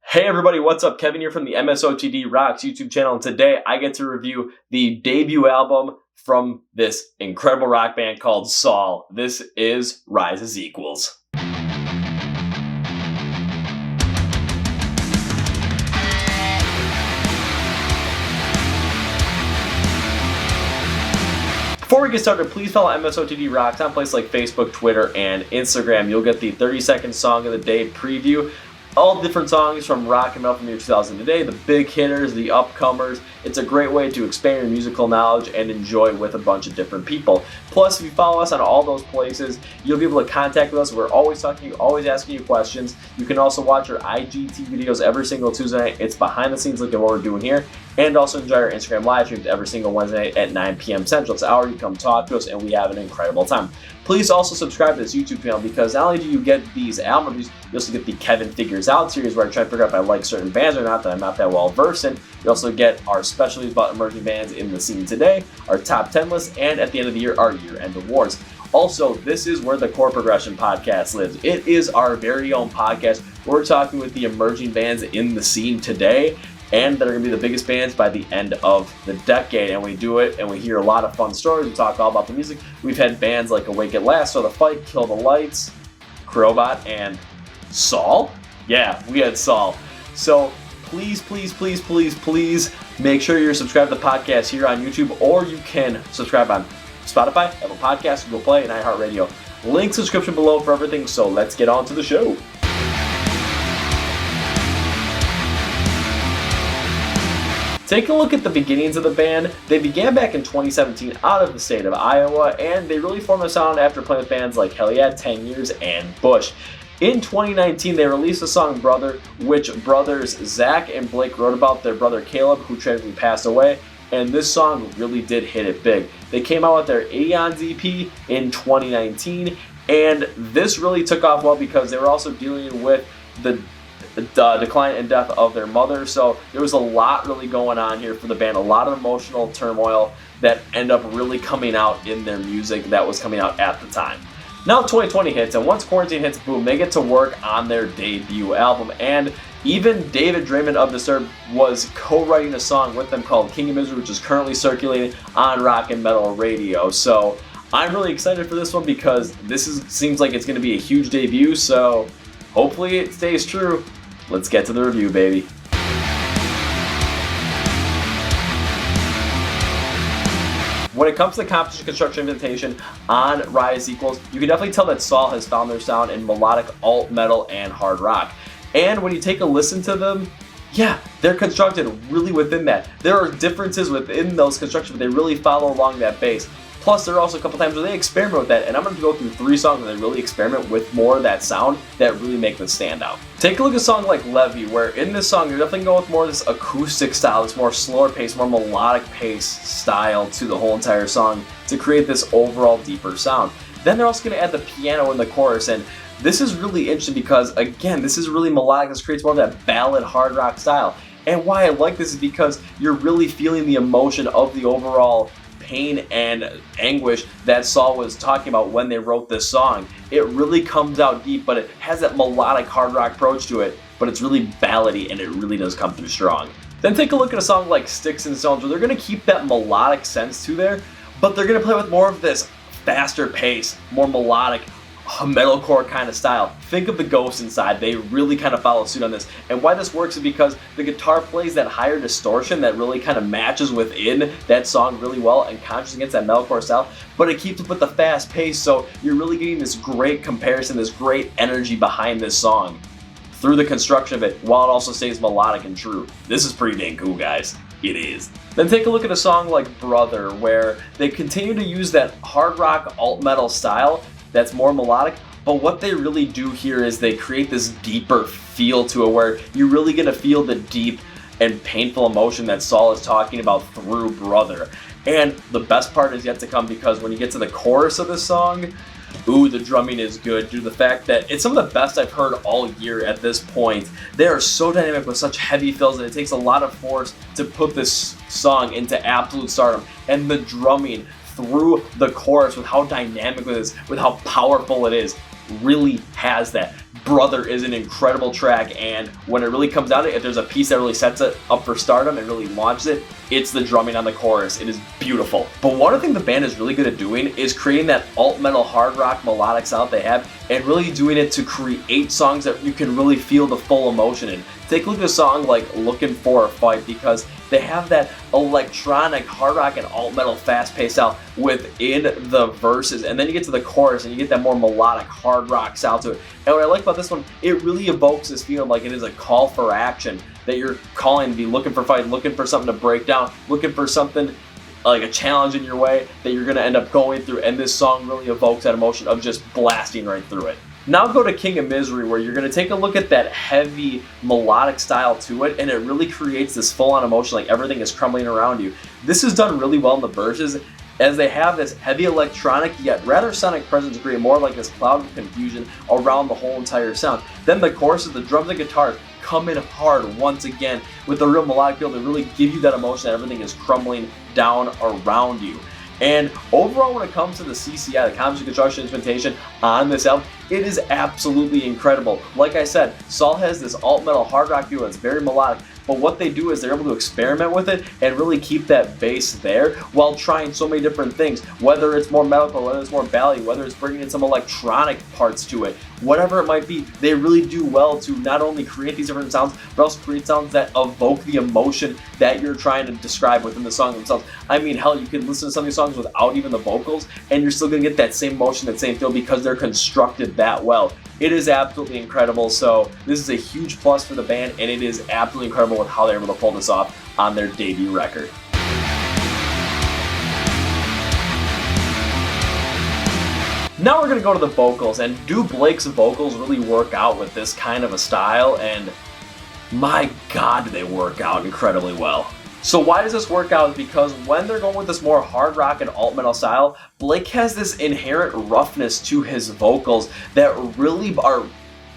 Hey everybody, what's up? Kevin here from the MSOTD Rocks YouTube channel, and today I get to review the debut album from this incredible rock band called SAUL. This is Rise as Equals. Before we get started, please follow MSOTD Rocks on places like Facebook, Twitter, and Instagram. You'll get the 30-second song of the day preview. All different songs from rock and metal from the year 2000 today, the big hitters, the upcomers. It's a great way to expand your musical knowledge and enjoy with a bunch of different people. Plus, if you follow us on all those places, you'll be able to contact with us. We're always talking to you, always asking you questions. You can also watch our IGT videos every single Tuesday night. It's behind the scenes look at what we're doing here. And also enjoy our Instagram live streams every single Wednesday night at 9 p.m. Central. It's an hour you come talk to us and we have an incredible time. Please also subscribe to this YouTube channel because not only do you get these album reviews, you also get the Kevin Figures Out series where I try to figure out if I like certain bands or not that I'm not that well versed in. You also get our specialties about emerging bands in the scene today, our top 10 list, and at the end of the year, our year-end awards. Also, this is where the Chord Progression podcast lives. It is our very own podcast. We're talking with the emerging bands in the scene today, and that are going to be the biggest bands by the end of the decade. And we do it, and we hear a lot of fun stories. We talk all about the music. We've had bands like Awake at Last, So the Fight, Kill the Lights, Crowbot, and SAUL. Yeah, we had SAUL. So please make sure you're subscribed to the podcast here on YouTube, or you can subscribe on Spotify, Apple Podcasts, Google Play, and iHeart Radio. Link subscription below for everything. So let's get on to the show. Take a look at the beginnings of the band. They began back in 2017 out of the state of Iowa, and they really formed a sound after playing with bands like Hell Yeah, 10 Years, and Bush. In 2019, they released the song Brother, which brothers Zach and Blake wrote about their brother Caleb, who tragically passed away, and this song really did hit it big. They came out with their Aeons EP in 2019, and this really took off well because they were also dealing with the decline and death of their mother. So there was a lot really going on here for the band, a lot of emotional turmoil that end up really coming out in their music that was coming out at the time. Now 2020 hits, and once quarantine hits, boom, they get to work on their debut album. And even David Draymond of Disturbed was co-writing a song with them called King of Misery, which is currently circulating on rock and metal radio. So I'm really excited for this one because seems like it's going to be a huge debut, so hopefully it stays true. Let's get to the review, baby. When it comes to the Competition Construction Invitation on Rise Equals, you can definitely tell that SAUL has found their sound in melodic alt metal and hard rock. And when you take a listen to them, yeah, they're constructed really within that. There are differences within those constructions, but they really follow along that base. Plus, there are also a couple times where they experiment with that, and I'm going to go through 3 songs where they really experiment with more of that sound that really make them stand out. Take a look at a song like Levy, where in this song, you're definitely going with more of this acoustic style, this more slower pace, more melodic pace style to the whole entire song to create this overall deeper sound. Then they're also going to add the piano in the chorus, and this is really interesting because, again, this is really melodic. This creates more of that ballad hard rock style. And why I like this is because you're really feeling the emotion of the overall pain and anguish that SAUL was talking about when they wrote this song. It really comes out deep, but it has that melodic hard rock approach to it, but it's really ballady and it really does come through strong. Then take a look at a song like Sticks and Stones, where they're going to keep that melodic sense to there, but they're going to play with more of this faster pace, more melodic, metalcore kind of style. Think of the Ghosts inside. They really kind of follow suit on this. And why this works is because the guitar plays that higher distortion that really kind of matches within that song really well and contrasts against that metalcore style, but it keeps up with the fast pace, so you're really getting this great comparison, this great energy behind this song through the construction of it, while it also stays melodic and true. This is pretty dang cool, guys. It is. Then take a look at a song like Brother, where they continue to use that hard rock alt metal style that's more melodic, but what they really do here is they create this deeper feel to it where you're really going to feel the deep and painful emotion that SAUL is talking about through Brother. And the best part is yet to come, because when you get to the chorus of the song, ooh, the drumming is good due to the fact that it's some of the best I've heard all year at this point. They are so dynamic with such heavy fills that it takes a lot of force to put this song into absolute stardom. And the drumming through the chorus with how dynamic it is, with how powerful it is, really has that. Brother is an incredible track, and when it really comes down to it, if there's a piece that really sets it up for stardom and really launches it, it's the drumming on the chorus. It is beautiful. But one thing the band is really good at doing is creating that alt metal hard rock melodic sound they have, and really doing it to create songs that you can really feel the full emotion in. Take a look at a song like Looking for a Fight, because they have that electronic hard rock and alt metal fast paced style within the verses, and then you get to the chorus and you get that more melodic hard rock sound to it. And what I like about this one, it really evokes this feeling like it is a call for action, that you're calling to be looking for fight, looking for something to break down, looking for something like a challenge in your way that you're going to end up going through, and this song really evokes that emotion of just blasting right through it. Now go to King of Misery, where you're going to take a look at that heavy melodic style to it, and it really creates this full-on emotion, like everything is crumbling around you. This is done really well in the verses, as they have this heavy electronic yet rather sonic presence to create more of like this cloud of confusion around the whole entire sound. Then the choruses, the drums and guitars come in hard once again with the real melodic feel to really give you that emotion that everything is crumbling down around you. And overall, when it comes to the CCI, the composition, construction, instrumentation on this album, it is absolutely incredible. Like I said, SAUL has this alt metal hard rock feel that's very melodic, but what they do is they're able to experiment with it and really keep that bass there while trying so many different things, whether it's more metalcore, whether it's more ballady, whether it's bringing in some electronic parts to it, whatever it might be. They really do well to not only create these different sounds, but also create sounds that evoke the emotion that you're trying to describe within the song themselves. I mean, hell, you can listen to some of these songs without even the vocals, and you're still going to get that same emotion, that same feel, because they're constructed that well. It is absolutely incredible. So this is a huge plus for the band, and it is absolutely incredible with how they're able to pull this off on their debut record. Now we're going to go to the vocals, and do Blake's vocals really work out with this kind of a style? And my God, do they work out incredibly well. So why does this work out? Is because when they're going with this more hard rock and alt metal style, Blake has this inherent roughness to his vocals that really are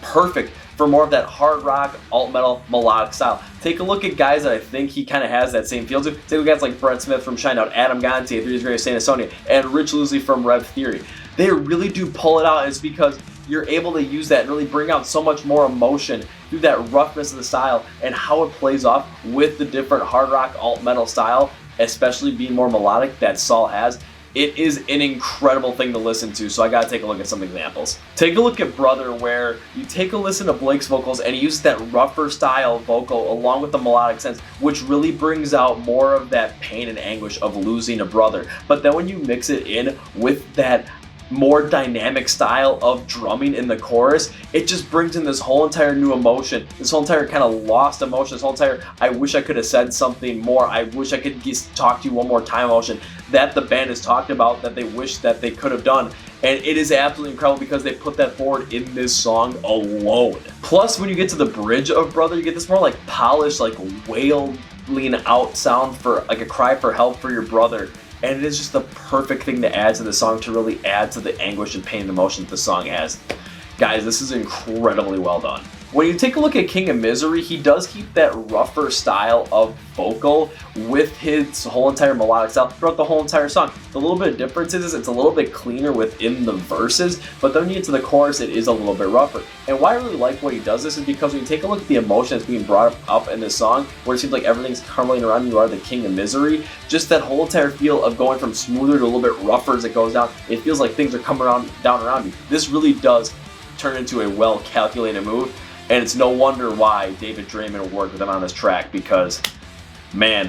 perfect for more of that hard rock, alt metal, melodic style. Take a look at guys that I think he kind of has that same feel to. Take a look at guys like Brett Smith from Shinedown, Adam Gontier, 3 Days Grace, Saint Asonia, and Rich Lucy from Rev Theory. They really do pull it out, and it's because you're able to use that and really bring out so much more emotion through that roughness of the style and how it plays off with the different hard rock, alt metal style, especially being more melodic that SAUL has. It is an incredible thing to listen to, so I gotta take a look at some examples. Take a look at Brother, where you take a listen to Blake's vocals and he uses that rougher style vocal along with the melodic sense, which really brings out more of that pain and anguish of losing a brother. But then when you mix it in with that more dynamic style of drumming in the chorus, it just brings in this whole entire new emotion, this whole entire kind of lost emotion, this whole entire I wish I could have said something more, I wish I could just talk to you one more time emotion that the band has talked about that they wish that they could have done. And it is absolutely incredible because they put that forward in this song alone. Plus, when you get to the bridge of Brother, you get this more like polished, like wailing out sound for like a cry for help for your brother. And it is just the perfect thing to add to the song to really add to the anguish and pain and emotion that the song has. Guys, this is incredibly well done. When you take a look at King of Misery, he does keep that rougher style of vocal with his whole entire melodic style throughout the whole entire song. The little bit of difference is it's a little bit cleaner within the verses, but then when you get to the chorus, it is a little bit rougher. And why I really like what he does this is because when you take a look at the emotion that's being brought up in this song, where it seems like everything's crumbling around you are the King of Misery, just that whole entire feel of going from smoother to a little bit rougher as it goes down, it feels like things are coming down around you. This really does turn into a well-calculated move. And it's no wonder why David Draymond worked with him on this track, because, man,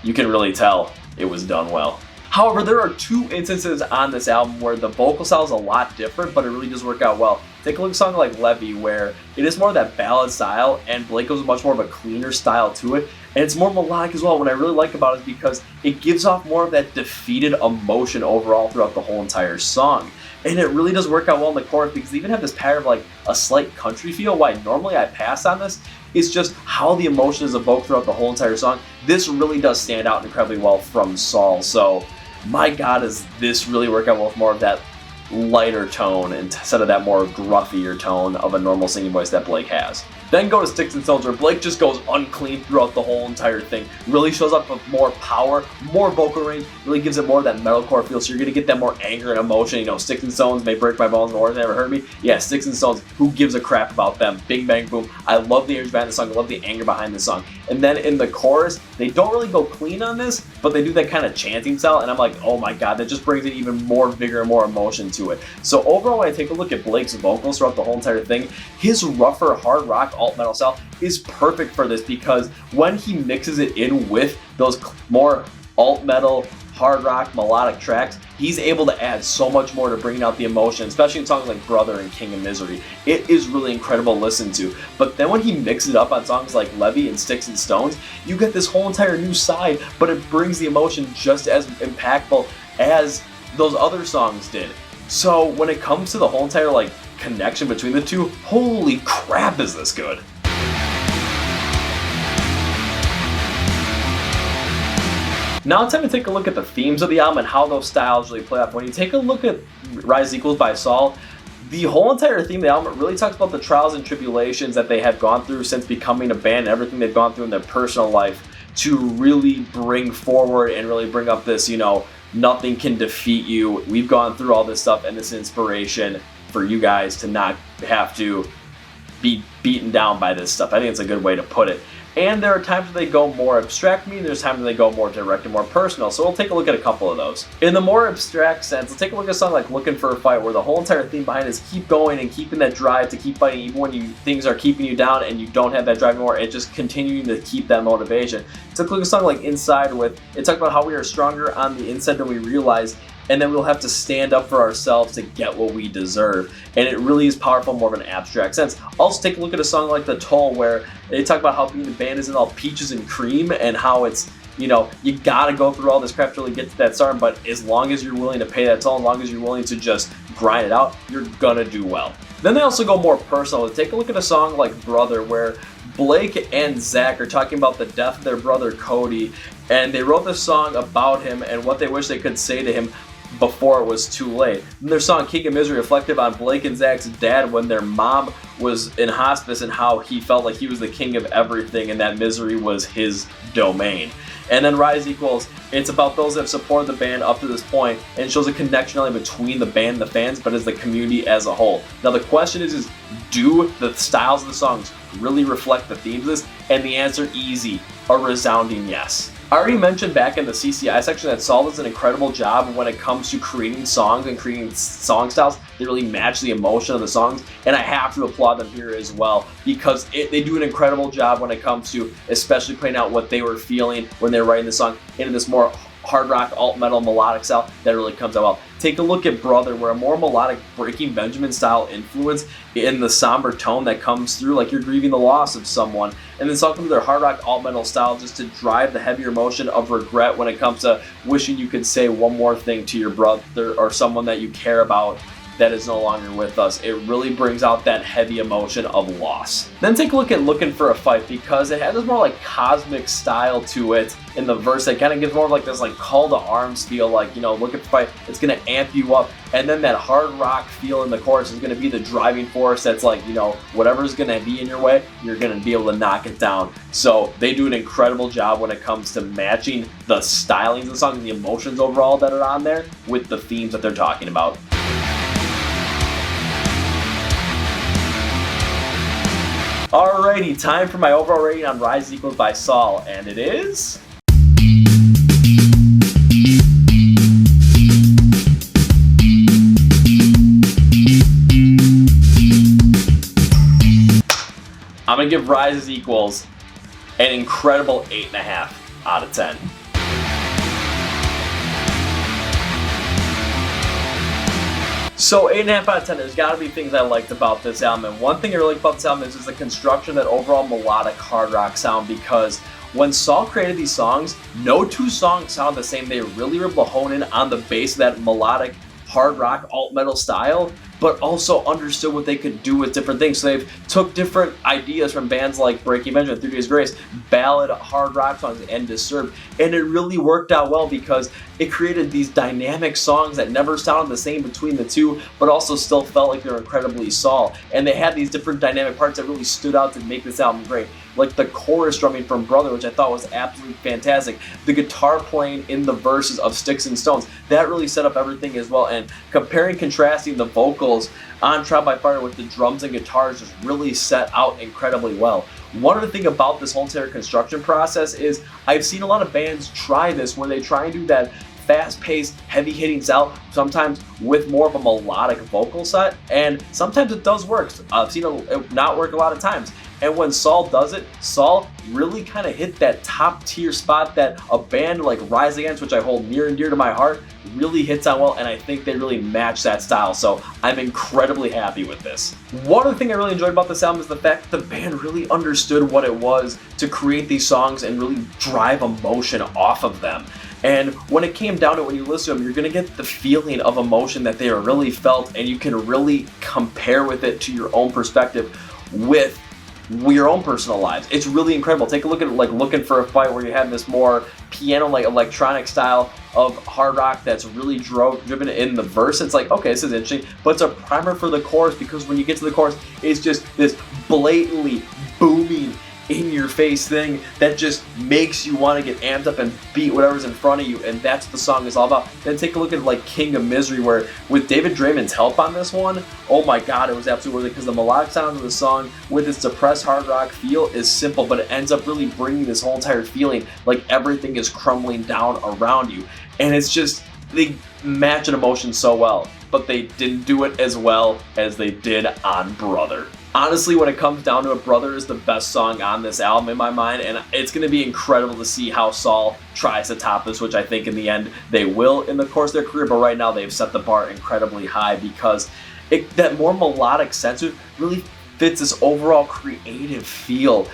you can really tell it was done well. However, there are 2 instances on this album where the vocal style is a lot different, but it really does work out well. Take a look at a song like Levy, where it is more of that ballad style, and Blake goes much more of a cleaner style to it, and it's more melodic as well. What I really like about it is because it gives off more of that defeated emotion overall throughout the whole entire song. And it really does work out well in the chorus, because they even have this pattern of like a slight country feel. Why normally I pass on this is just how the emotion is evoked throughout the whole entire song. This really does stand out incredibly well from SAUL. So my God, does this really work out well with more of that lighter tone instead of that more gruffier tone of a normal singing voice that Blake has. Then go to Sticks and Stones, where Blake just goes unclean throughout the whole entire thing. Really shows up with more power, more vocal range, really gives it more of that metalcore feel, so you're going to get that more anger and emotion. You know, Sticks and Stones may break my bones, but words never hurt me. Yeah, Sticks and Stones, who gives a crap about them? Bing Bang Boom. I love the energy behind the song, I love the anger behind the song. And then in the chorus, they don't really go clean on this, but they do that kind of chanting style, and I'm like, oh my god, that just brings it even more vigor and more emotion to it. So overall, when I take a look at Blake's vocals throughout the whole entire thing, his rougher hard rock alt metal style is perfect for this, because when he mixes it in with those more alt metal, hard rock, melodic tracks, he's able to add so much more to bringing out the emotion, especially in songs like Brother and King of Misery. It is really incredible to listen to. But then when he mixes it up on songs like Levy and Sticks and Stones, you get this whole entire new side, but it brings the emotion just as impactful as those other songs did. So when it comes to the whole entire like connection between the two, holy crap, is this good. Now it's time to take a look at the themes of the album and how those styles really play out. When you take a look at Rise Equals by SAUL, the whole entire theme of the album really talks about the trials and tribulations that they have gone through since becoming a band and everything they've gone through in their personal life to really bring forward and really bring up this, you know, nothing can defeat you. We've gone through all this stuff, and this inspiration for you guys to not have to be beaten down by this stuff. I think it's a good way to put it. And there are times where they go more abstract meaning, there's times where they go more direct and more personal. So we'll take a look at a couple of those. In the more abstract sense, let's take a look at a song like Looking for a Fight, where the whole entire theme behind it is keep going and keeping that drive to keep fighting even when things are keeping you down and you don't have that drive anymore, and just continuing to keep that motivation. Let's take a look at a song like Inside, with it talks about how we are stronger on the inside than we realize, and then we'll have to stand up for ourselves to get what we deserve. And it really is powerful, more of an abstract sense. Also take a look at a song like The Toll, where they talk about how being the band isn't all peaches and cream, and how it's, you know, you gotta go through all this crap to really get to that star, but as long as you're willing to pay that toll, as long as you're willing to just grind it out, you're gonna do well. Then they also go more personal. Take a look at a song like Brother, where Blake and Zach are talking about the death of their brother Cody, and they wrote this song about him and what they wish they could say to him before it was too late. And their song King of Misery reflective on Blake and Zach's dad when their mom was in hospice and how he felt like he was the king of everything and that misery was his domain. And then Rise Equals, it's about those that have supported the band up to this point, and it shows a connection not only between the band and the fans, but as the community as a whole. Now the question is do the styles of the songs really reflect the themes of this? And the answer, easy, a resounding yes. I already mentioned back in the CCI section that SAUL does an incredible job when it comes to creating songs and creating song styles that really match the emotion of the songs, and I have to applaud them here as well, because they do an incredible job when it comes to especially playing out what they were feeling when they were writing the song into this more hard rock, alt metal, melodic style that really comes out well. Take a look at Brother, where a more melodic Breaking Benjamin style influence in the somber tone that comes through like you're grieving the loss of someone, and then talking to their hard rock, alt metal style just to drive the heavier emotion of regret when it comes to wishing you could say one more thing to your brother or someone that you care about that is no longer with us. It really brings out that heavy emotion of loss. Then take a look at Looking for a Fight, because it has this more like cosmic style to it in the verse that kind of gives more of like this like call to arms feel, like, you know, looking for a fight, it's gonna amp you up, and then that hard rock feel in the chorus is gonna be the driving force that's like, you know, whatever's gonna be in your way, you're gonna be able to knock it down. So they do an incredible job when it comes to matching the stylings of the song and the emotions overall that are on there with the themes that they're talking about. Alrighty, time for my overall rating on Rise Equals by SAUL, and it is... I'm going to give Rise Equals an incredible 8.5 out of 10. So 8.5 out of 10, there's got to be things I liked about this album, and one thing I really like about this album is the construction, that overall melodic hard rock sound, because when SAUL created these songs, no two songs sound the same. They really were able to hone in on the bass of that melodic hard rock alt metal style, but also understood what they could do with different things. So they've took different ideas from bands like Breaking Benjamin, 3 Days Grace, ballad hard rock songs, and Disturbed, and it really worked out well because it created these dynamic songs that never sounded the same between the two, but also still felt like they were incredibly SAUL. And they had these different dynamic parts that really stood out to make this album great. Like the chorus drumming from Brother, which I thought was absolutely fantastic. The guitar playing in the verses of Sticks and Stones, that really set up everything as well. And comparing, contrasting the vocals on Trial by Fire with the drums and guitars just really set out incredibly well. One other thing about this whole entire construction process is I've seen a lot of bands try this where they try and do that fast-paced, heavy-hitting style, sometimes with more of a melodic vocal set, and sometimes it does work. I've seen it not work a lot of times. And when SAUL does it, SAUL really kind of hit that top tier spot that a band like Rise Against, which I hold near and dear to my heart, really hits on well, and I think they really match that style, so I'm incredibly happy with this. One other thing I really enjoyed about this album is the fact that the band really understood what it was to create these songs and really drive emotion off of them. And when it came down to it, when you listen to them, you're going to get the feeling of emotion that they really felt, and you can really compare with it to your own perspective with your own personal lives. It's really incredible. Take a look at like Looking for a Fight, where you have this more piano like electronic style of hard rock that's really driven in the verse. It's like, okay, this is interesting, but it's a primer for the chorus, because when you get to the chorus, it's just this blatantly booming in your face thing that just makes you want to get amped up and beat whatever's in front of you, and that's what the song is all about. Then take a look at like King of Misery, where with David Draymond's help on this one, oh my god, it was absolutely worth it, because the melodic sound of the song with its depressed hard rock feel is simple, but it ends up really bringing this whole entire feeling like everything is crumbling down around you, and it's just, they match an emotion so well, but they didn't do it as well as they did on Brother. Honestly, when it comes down to it, Brother is the best song on this album in my mind, and it's going to be incredible to see how SAUL tries to top this, which I think in the end they will in the course of their career, but right now they've set the bar incredibly high, because that more melodic sense really fits this overall creative feel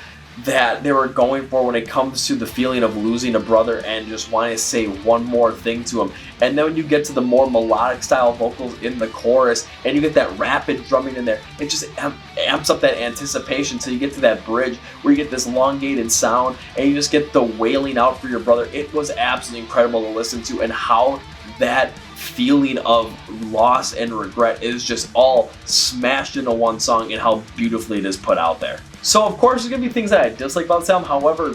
that they were going for when it comes to the feeling of losing a brother and just wanting to say one more thing to him. And then when you get to the more melodic style vocals in the chorus and you get that rapid drumming in there, it just amps up that anticipation till you get to that bridge where you get this elongated sound and you just get the wailing out for your brother. It was absolutely incredible to listen to, and how that feeling of loss and regret is just all smashed into one song, and how beautifully it is put out there. So of course there's going to be things that I dislike about this album. However,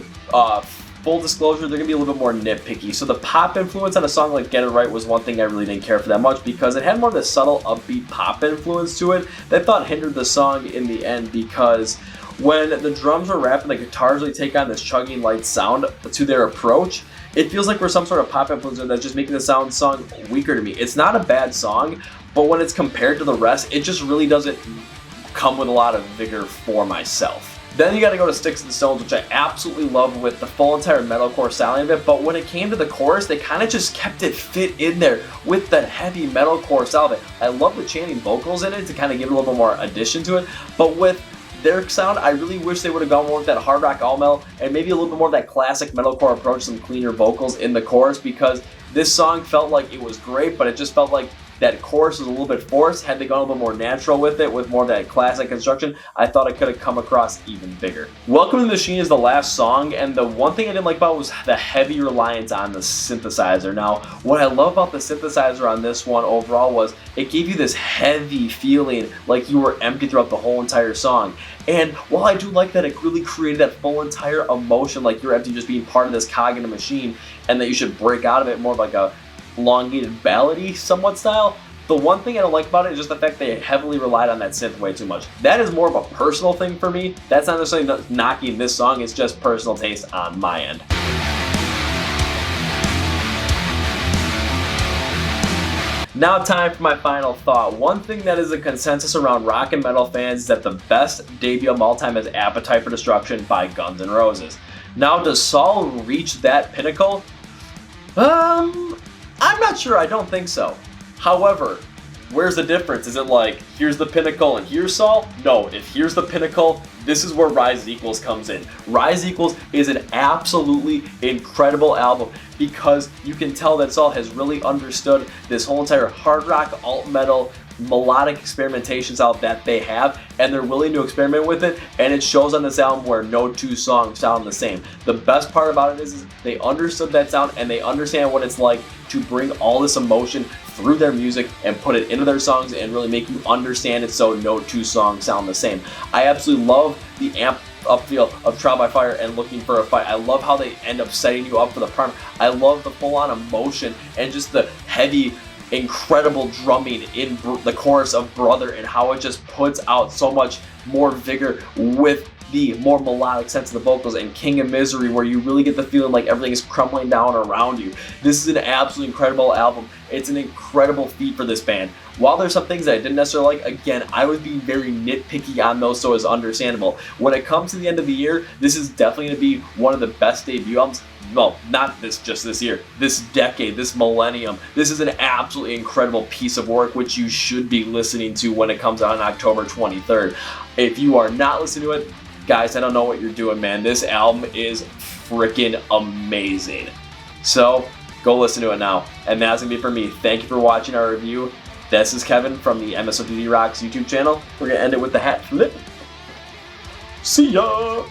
full disclosure, they're going to be a little bit more nitpicky. So the pop influence on a song like Get It Right was one thing I really didn't care for that much, because it had more of the subtle upbeat pop influence to it that I thought hindered the song in the end, because when the drums were rapping, the guitars really take on this chugging light sound to their approach. It feels like we're some sort of pop influencer that's just making the song weaker to me. It's not a bad song, but when it's compared to the rest, it just really doesn't come with a lot of vigor for myself. Then you gotta go to Sticks and Stones, which I absolutely love with the full entire metalcore styling of it, but when it came to the chorus, they kind of just kept it fit in there with the heavy metalcore style of it. I love the chanting vocals in it to kind of give it a little bit more addition to it, but with their sound, I really wish they would have gone more with that hard rock all metal and maybe a little bit more of that classic metalcore approach, some cleaner vocals in the chorus, because this song felt like it was great, but it just felt like that chorus was a little bit forced. Had they gone a little bit more natural with it, with more of that classic construction, I thought it could have come across even bigger. Welcome to the Machine is the last song, and the one thing I didn't like about it was the heavy reliance on the synthesizer. Now, what I love about the synthesizer on this one overall was it gave you this heavy feeling like you were empty throughout the whole entire song. And while I do like that it really created that full entire emotion, like you're empty just being part of this cog in a machine, and that you should break out of it more of like a elongated ballady somewhat style, the one thing I don't like about it is just the fact they heavily relied on that synth way too much. That is more of a personal thing for me. That's not necessarily knocking this song, it's just personal taste on my end. Now time for my final thought. One thing that is a consensus around rock and metal fans is that the best debut of all time is Appetite for Destruction by Guns N' Roses. Now, does SAUL reach that pinnacle? I'm not sure, I don't think so. However, where's the difference? Is it like, here's the pinnacle and here's SAUL? No, if here's the pinnacle, this is where Rise Equals comes in. Rise Equals is an absolutely incredible album because you can tell that Saul has really understood this whole entire hard rock, alt metal, melodic experimentation style that they have, and they're willing to experiment with it, and it shows on this album where no two songs sound the same. The best part about it is they understood that sound and they understand what it's like to bring all this emotion through their music and put it into their songs and really make you understand it so no two songs sound the same. I absolutely love the amp up feel of Trial by Fire and Looking for a Fight. I love how they end up setting you up for the primer. I love the full-on emotion and just the heavy, incredible drumming in the chorus of Brother and how it just puts out so much more vigor with the more melodic sense of the vocals, and King of Misery where you really get the feeling like everything is crumbling down around you. This is an absolutely incredible album. It's an incredible feat for this band. While there's some things that I didn't necessarily like, again, I was being very nitpicky on those, so it's understandable. When it comes to the end of the year, this is definitely going to be one of the best debut albums. Well, not just this year, this decade, this millennium. This is an absolutely incredible piece of work which you should be listening to when it comes out on October 23rd. If you are not listening to it, guys, I don't know what you're doing, man. This album is freaking amazing. So, go listen to it now. And that's going to be it for me. Thank you for watching our review. This is Kevin from the MSOTD Rocks YouTube channel. We're going to end it with the hat flip. See ya!